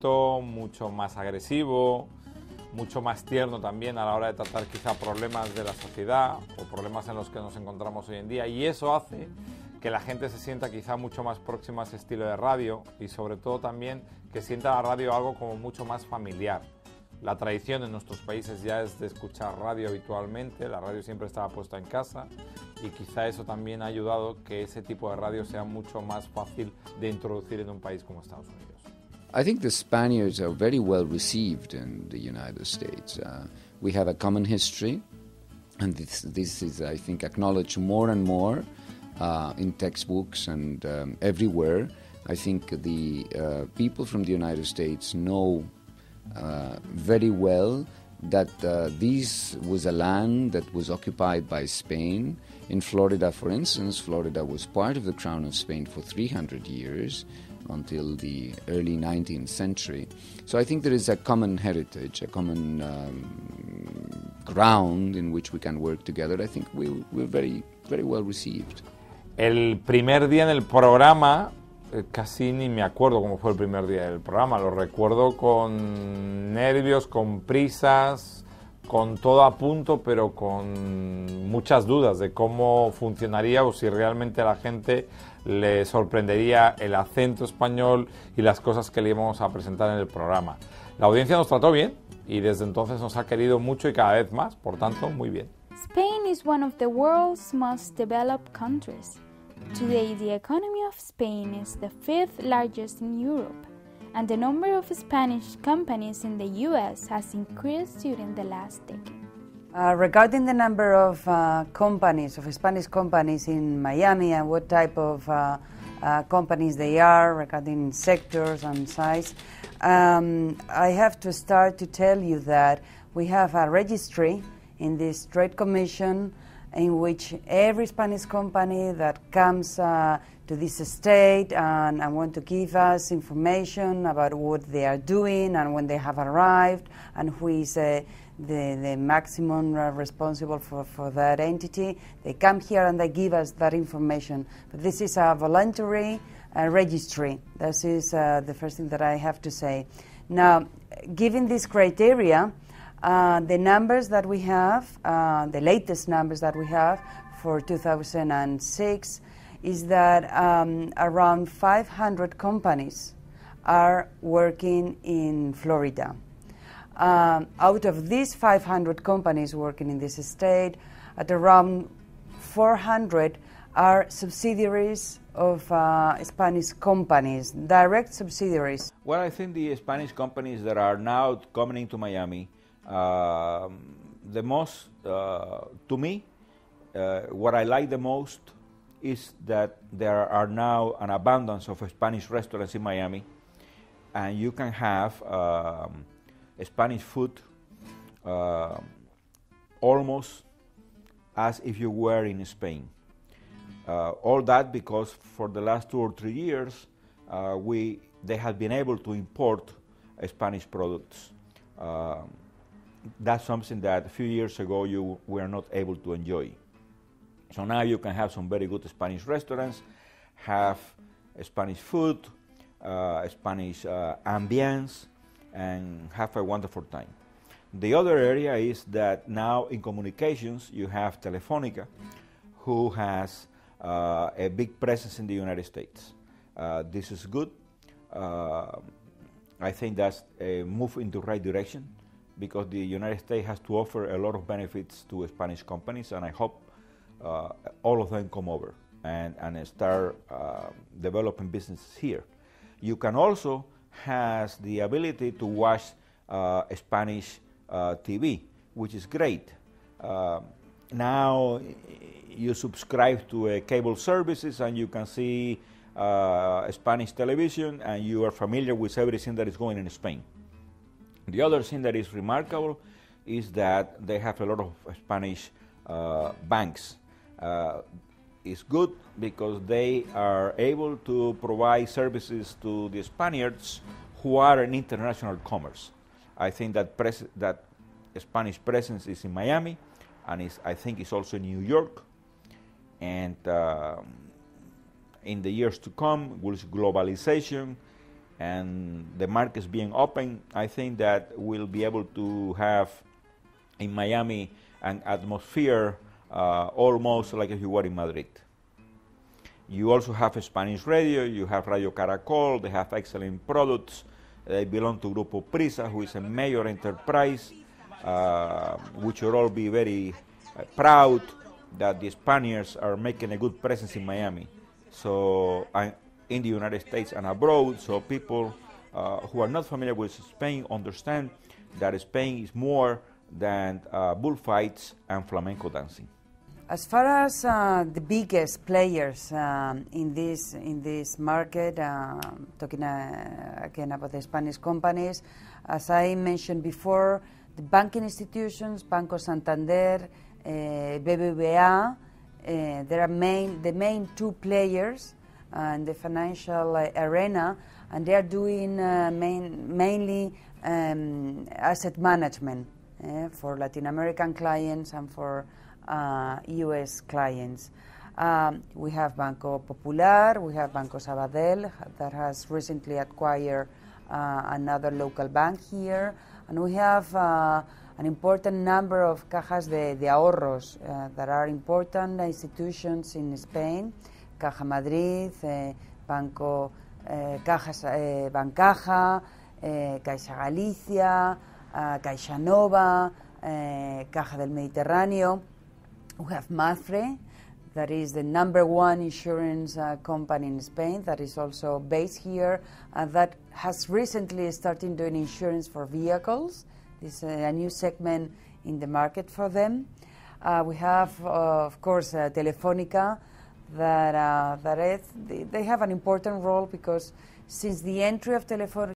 mucho más agresivo, mucho más tierno también a la hora de tratar quizá problemas de la sociedad o problemas en los que nos encontramos hoy en día, y eso hace que la gente se sienta quizá mucho más próxima a ese estilo de radio y sobre todo también que sienta la radio algo como mucho más familiar. La tradición en nuestros países ya es de escuchar radio habitualmente, la radio siempre estaba puesta en casa y quizá eso también ha ayudado que ese tipo de radio sea mucho más fácil de introducir en un país como Estados Unidos. I think the Spaniards are very well received in the United States. We have a common history, and this is, I think, acknowledged more and more in textbooks and everywhere. I think the people from the United States know very well that this was a land that was occupied by Spain. In Florida, for instance, Florida was part of the Crown of Spain for 300 years, until the early 19th century. So I think there is a common heritage, a common ground in which we can work together. I think we're very, very well received. El primer día en el programa, casi ni me acuerdo cómo fue el primer día del programa, lo recuerdo con nervios, con prisas, con todo a punto, pero con muchas dudas de cómo funcionaría o si realmente a la gente le sorprendería el acento español y las cosas que le íbamos a presentar en el programa. La audiencia nos trató bien y desde entonces nos ha querido mucho y cada vez más, por tanto, muy bien. Spain is one of the world's most developed countries. Today, the economy of Spain is the fifth largest in Europe, and the number of Spanish companies in the U.S. has increased during the last decade. Regarding the number of companies, of Spanish companies in Miami and what type of companies they are, regarding sectors and size, I have to start to tell you that we have a registry in this Trade Commission in which every Spanish company that comes to this state and want to give us information about what they are doing and when they have arrived and who is the maximum responsible for that entity. They come here and they give us that information. But this is a voluntary registry. This is the first thing that I have to say. Now, given this criteria, the numbers that we have, the latest numbers that we have for 2006, is that around 500 companies are working in Florida. Out of these 500 companies working in this state, at around 400 are subsidiaries of Spanish companies, direct subsidiaries. Well, I think the Spanish companies that are now coming into Miami, the most, to me, what I like the most is that there are now an abundance of Spanish restaurants in Miami, and you can have Spanish food almost as if you were in Spain. All that because for the last 2 or 3 years they have been able to import Spanish products. That's something that a few years ago you were not able to enjoy. So now you can have some very good Spanish restaurants, have Spanish food, Spanish ambience, and have a wonderful time. The other area is that now in communications you have Telefónica, who has a big presence in the United States. This is good. I think that's a move in the right direction because the United States has to offer a lot of benefits to Spanish companies, and I hope all of them come over and start developing businesses here. You can also has the ability to watch Spanish TV, which is great. Now you subscribe to cable services and you can see Spanish television and you are familiar with everything that is going on in Spain. The other thing that is remarkable is that they have a lot of Spanish banks. It's good because they are able to provide services to the Spaniards who are in international commerce. I think that that Spanish presence is in Miami, and I think it's also in New York. And in the years to come, with globalization, and the markets being open, I think that we'll be able to have in Miami an atmosphere almost like if you were in Madrid. You also have Spanish radio, you have Radio Caracol, they have excellent products. They belong to Grupo Prisa, who is a major enterprise. We should all be very proud that the Spaniards are making a good presence in Miami. So in the United States and abroad, so people who are not familiar with Spain understand that Spain is more than bullfights and flamenco dancing. As far as the biggest players in this market, talking again about the Spanish companies, as I mentioned before, the banking institutions, Banco Santander, BBVA, they are the main two players in the financial arena, and they are doing mainly asset management for Latin American clients and for U.S. clients. We have Banco Popular, we have Banco Sabadell that has recently acquired another local bank here, and we have an important number of cajas de ahorros that are important institutions in Spain, Caja Madrid, Banco Bancaja, Caixa Galicia, Caixa Nova, Caja del Mediterráneo. We have Mafre, that is the #1 insurance company in Spain that is also based here, that has recently started doing insurance for vehicles. This is a new segment in the market for them. We have, of course, Telefónica, that they have an important role because since the entry of Telefónica